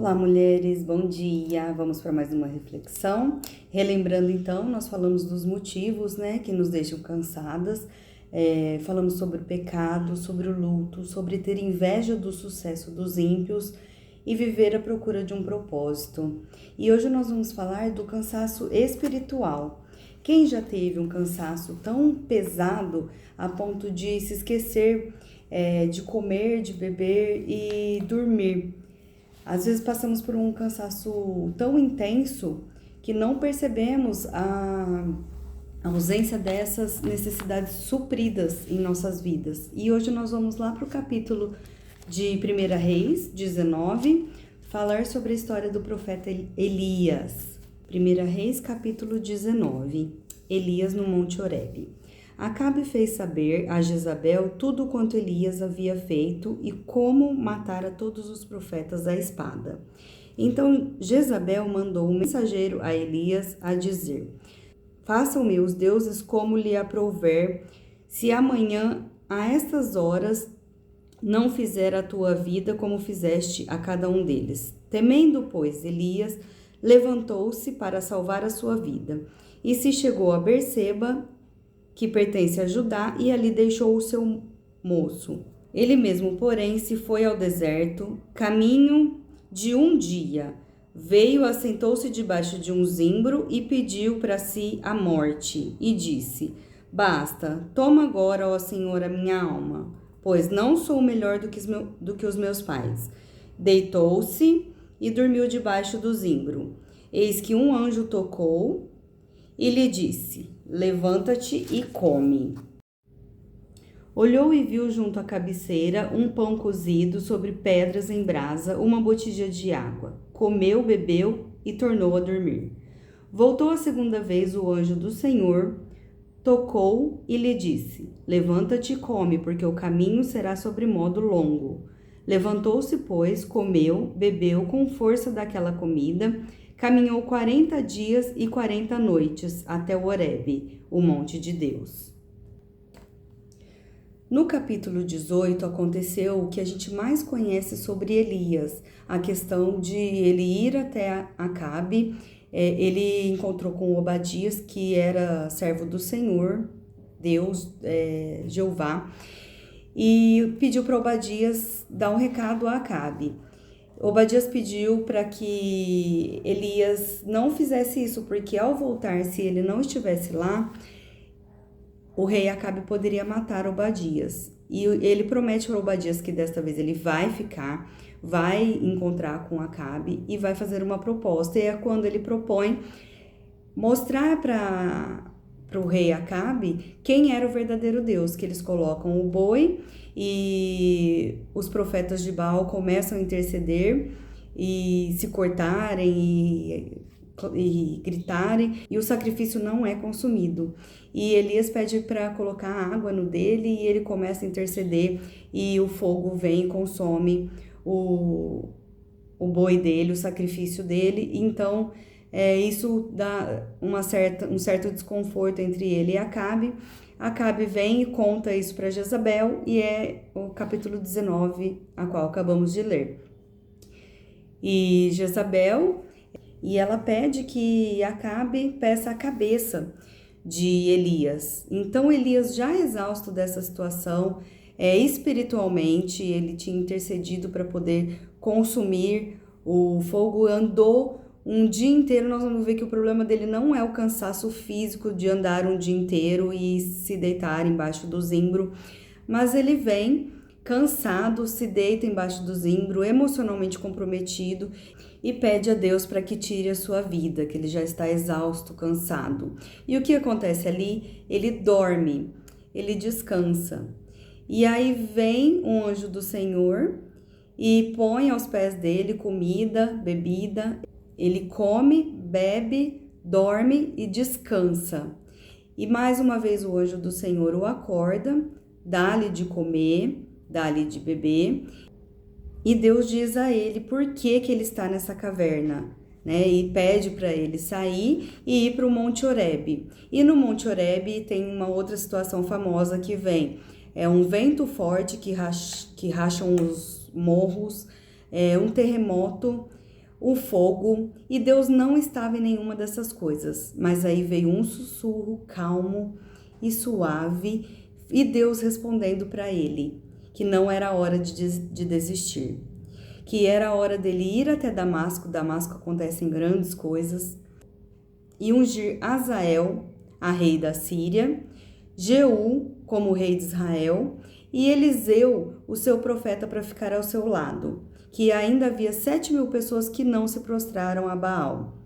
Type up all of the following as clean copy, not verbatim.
Olá, mulheres, bom dia! Vamos para mais uma reflexão. Relembrando, então, nós falamos dos motivos, que nos deixam cansadas. Falamos sobre o pecado, sobre o luto, sobre ter inveja do sucesso dos ímpios e viver à procura de um propósito. E hoje nós vamos falar do cansaço espiritual. Quem já teve um cansaço tão pesado a ponto de se esquecer de comer, de beber e dormir? Às vezes passamos por um cansaço tão intenso que não percebemos a ausência dessas necessidades supridas em nossas vidas. E hoje nós vamos lá para o capítulo de 1 Reis 19, falar sobre a história do profeta Elias. 1 Reis capítulo 19, Elias no Monte Horebe. Acabe fez saber a Jezabel tudo quanto Elias havia feito e como matara todos os profetas à espada. Então Jezabel mandou um mensageiro a Elias a dizer: façam-me os deuses como lhe aprouver, se amanhã a estas horas não fizer a tua vida como fizeste a cada um deles. Temendo, pois, Elias levantou-se para salvar a sua vida e se chegou a Berseba, que pertence a Judá, e ali deixou o seu moço. Ele mesmo, porém, se foi ao deserto, caminho de um dia. Veio, assentou-se debaixo de um zimbro e pediu para si a morte, e disse: basta, toma agora, ó Senhor, a minha alma, pois não sou melhor do que os meus pais. Deitou-se e dormiu debaixo do zimbro. Eis que um anjo tocou e lhe disse: levanta-te e come. Olhou e viu junto à cabeceira um pão cozido sobre pedras em brasa, uma botija de água. Comeu, bebeu e tornou a dormir. Voltou a segunda vez o anjo do Senhor, tocou e lhe disse: levanta-te e come, porque o caminho será sobremodo longo. Levantou-se, pois, comeu, bebeu com força daquela comida. Caminhou 40 dias e 40 noites até o Horebe, o monte de Deus. No capítulo 18 aconteceu o que a gente mais conhece sobre Elias, a questão de ele ir até Acabe. Ele encontrou com Obadias, que era servo do Senhor, Deus, Jeová, e pediu para Obadias dar um recado a Acabe. Obadias pediu para que Elias não fizesse isso, porque ao voltar, se ele não estivesse lá, o rei Acabe poderia matar Obadias. E ele promete para Obadias que desta vez ele vai ficar, vai encontrar com Acabe e vai fazer uma proposta. E é quando ele propõe mostrar para o rei Acabe quem era o verdadeiro Deus, que eles colocam o boi e os profetas de Baal começam a interceder e se cortarem e gritarem, e o sacrifício não é consumido. E Elias pede para colocar água no dele e ele começa a interceder e o fogo vem e consome o boi dele, o sacrifício dele. Então isso dá um certo desconforto entre ele e Acabe. Acabe vem e conta isso para Jezabel, e é o capítulo 19, a qual acabamos de ler. E Jezabel, ela pede que Acabe peça a cabeça de Elias. Então Elias, já exausto dessa situação, espiritualmente, ele tinha intercedido para poder consumir o fogo, andou um dia inteiro. Nós vamos ver que o problema dele não é o cansaço físico de andar um dia inteiro e se deitar embaixo do zimbro, mas ele vem cansado, se deita embaixo do zimbro, emocionalmente comprometido, e pede a Deus para que tire a sua vida, que ele já está exausto, cansado. E o que acontece ali? Ele dorme, ele descansa. E aí vem um anjo do Senhor e põe aos pés dele comida, bebida. Ele come, bebe, dorme e descansa. E mais uma vez o anjo do Senhor o acorda, dá-lhe de comer, dá-lhe de beber. E Deus diz a ele por que ele está nessa caverna, E pede para ele sair e ir para o Monte Horebe. E no Monte Horebe tem uma outra situação famosa que vem. É um vento forte que racham os morros, um terremoto, o fogo, e Deus não estava em nenhuma dessas coisas. Mas aí veio um sussurro calmo e suave, e Deus respondendo para ele que não era hora de desistir, que era a hora dele ir até Damasco. Damasco acontecem grandes coisas, e ungir Azael, a rei da Síria, Jeú como rei de Israel, e Eliseu, o seu profeta, para ficar ao seu lado, que ainda havia 7.000 pessoas que não se prostraram a Baal.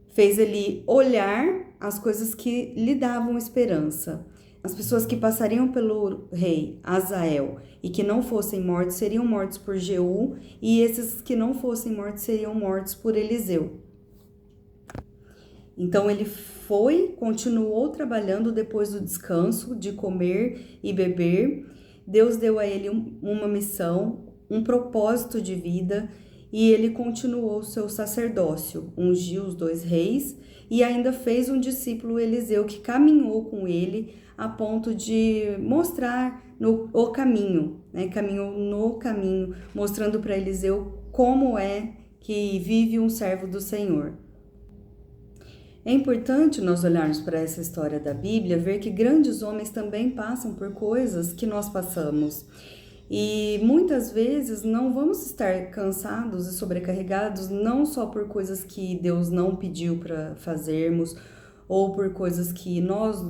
Fez ele olhar as coisas que lhe davam esperança. As pessoas que passariam pelo rei Azael e que não fossem mortos seriam mortos por Jeú, e esses que não fossem mortos seriam mortos por Eliseu. Então ele continuou trabalhando depois do descanso, de comer e beber. Deus deu a ele uma missão, um propósito de vida, e ele continuou seu sacerdócio, ungiu os 2 reis e ainda fez um discípulo, Eliseu, que caminhou com ele a ponto de mostrar o caminho, né? Caminhou no caminho, mostrando para Eliseu como é que vive um servo do Senhor. É importante nós olharmos para essa história da Bíblia, ver que grandes homens também passam por coisas que nós passamos. E muitas vezes não vamos estar cansados e sobrecarregados não só por coisas que Deus não pediu para fazermos, ou por coisas que nós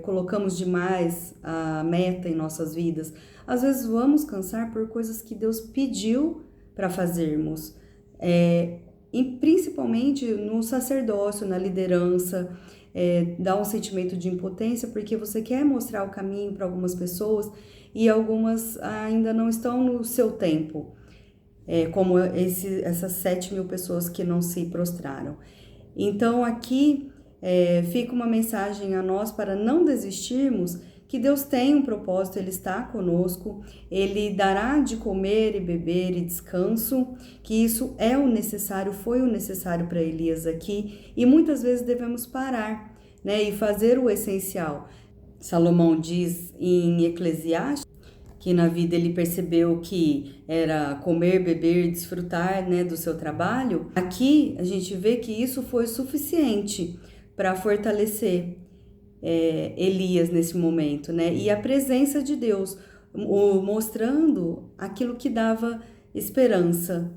colocamos demais a meta em nossas vidas. Às vezes vamos cansar por coisas que Deus pediu para fazermos, e principalmente no sacerdócio, na liderança. Dá um sentimento de impotência porque você quer mostrar o caminho para algumas pessoas e algumas ainda não estão no seu tempo, como essas 7.000 pessoas que não se prostraram. Então aqui fica uma mensagem a nós para não desistirmos, que Deus tem um propósito, Ele está conosco, Ele dará de comer e beber e descanso, que isso é o necessário, foi o necessário para Elias aqui, e muitas vezes devemos parar, né, e fazer o essencial. Salomão diz em Eclesiastes que na vida ele percebeu que era comer, beber, desfrutar, né, do seu trabalho. Aqui a gente vê que isso foi suficiente para fortalecer Elias nesse momento, né? E a presença de Deus, mostrando aquilo que dava esperança.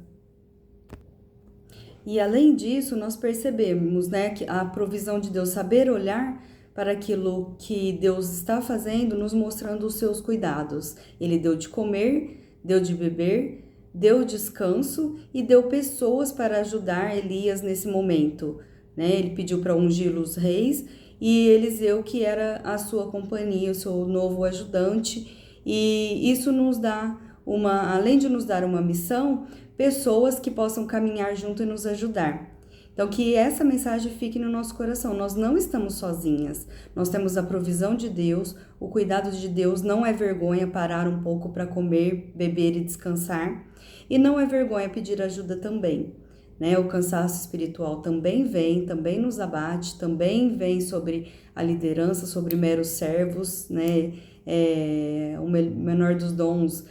E além disso, nós percebemos, né, que a provisão de Deus, saber olhar para aquilo que Deus está fazendo, nos mostrando os seus cuidados. Ele deu de comer, deu de beber, deu descanso e deu pessoas para ajudar Elias nesse momento, né? Ele pediu para ungir os reis e Eliseu, que era a sua companhia, o seu novo ajudante, e isso nos dá além de nos dar uma missão, pessoas que possam caminhar junto e nos ajudar. Então, que essa mensagem fique no nosso coração. Nós não estamos sozinhas. Nós temos a provisão de Deus, o cuidado de Deus. Não é vergonha parar um pouco para comer, beber e descansar. E não é vergonha pedir ajuda também, né? O cansaço espiritual também vem, também nos abate, também vem sobre a liderança, sobre meros servos, né? O menor dos dons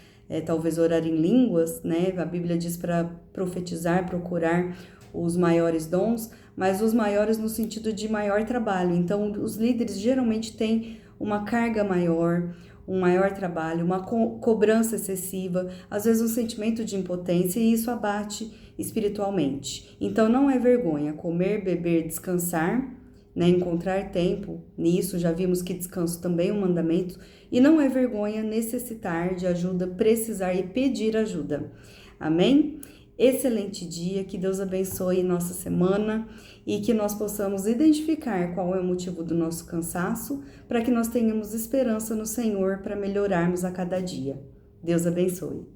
talvez orar em línguas, né? A Bíblia diz para profetizar, procurar os maiores dons, mas os maiores no sentido de maior trabalho. Então, os líderes geralmente têm uma carga maior, um maior trabalho, uma cobrança excessiva, às vezes um sentimento de impotência, e isso abate espiritualmente. Então, não é vergonha comer, beber, descansar, né? Encontrar tempo nisso. Já vimos que descanso também é um mandamento, e não é vergonha necessitar de ajuda, precisar e pedir ajuda. Amém? Excelente dia, que Deus abençoe nossa semana e que nós possamos identificar qual é o motivo do nosso cansaço, para que nós tenhamos esperança no Senhor para melhorarmos a cada dia. Deus abençoe.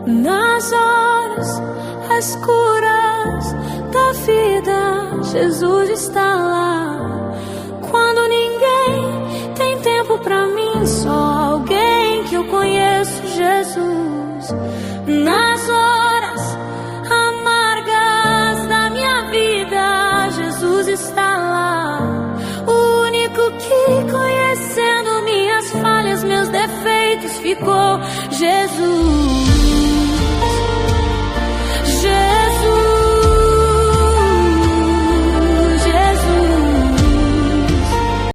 Nas horas escuras da vida, Jesus está lá. Quando ninguém tem tempo pra mim, só alguém que eu conheço, Jesus. Nas horas amargas da minha vida, Jesus está lá. O único que, conhecendo minhas falhas, meus defeitos, ficou, Jesus.